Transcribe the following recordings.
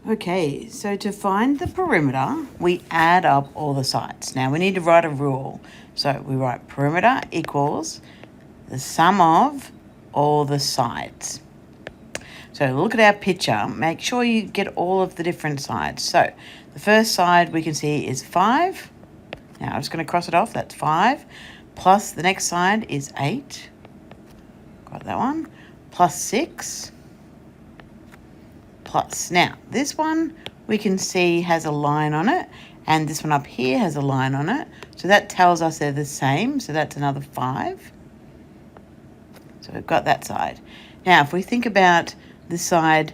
Okay, so to find the perimeter, we add up all the sides. Now we need to write a rule. So we write perimeter equals the sum of all the sides. So look at our picture. Make sure you get all of the different sides. So the first side we can see is 5. Now I'm just going to cross it off. That's 5. Plus the next side is 8. Got that one. Plus 6. Plus. Now, this one we can see has a line on it, and this one up here has a line on it. So that tells us they're the same. So that's another 5. So we've got that side. Now, if we think about the side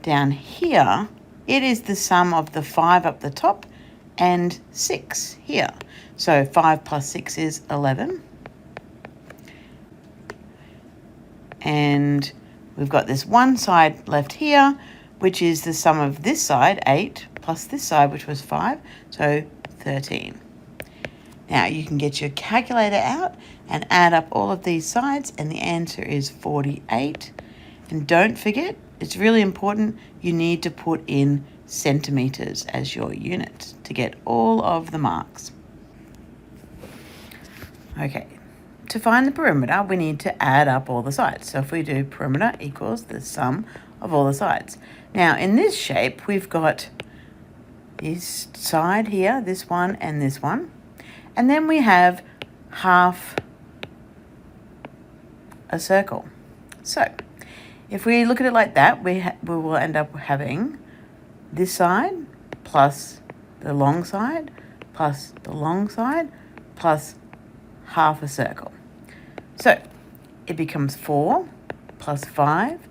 down here, it is the sum of the 5 up the top and 6 here. So 5 plus 6 is 11. And we've got this one side left here, which is the sum of this side, 8, plus this side, which was 5, so 13. Now you can get your calculator out and add up all of these sides, and the answer is 48. And don't forget, it's really important, you need to put in centimetres as your unit to get all of the marks. Okay, to find the perimeter, we need to add up all the sides. So if we do perimeter equals the sum of all the sides. Now, in this shape, we've got this side here, this one and this one. And then we have half a circle. So if we look at it like that, we will end up having this side plus the long side plus the long side plus half a circle. So it becomes 4 plus 5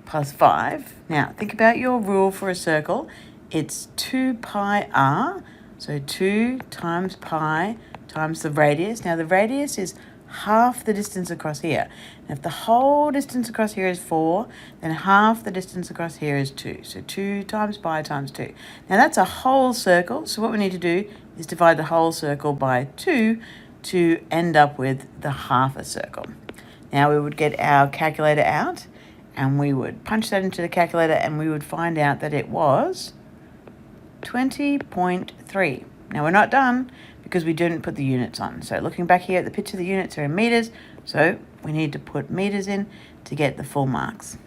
plus 5. Now, think about your rule for a circle. It's 2 pi r, so 2 times pi times the radius. Now, the radius is half the distance across here. And if the whole distance across here is 4, then half the distance across here is 2. So 2 times pi times 2. Now, that's a whole circle. So what we need to do is divide the whole circle by 2 to end up with the half a circle. Now, we would get our calculator out, and we would punch that into the calculator, and we would find out that it was 20.3. Now, we're not done because we didn't put the units on. So looking back here at the picture, the units are in metres, so we need to put metres in to get the full marks.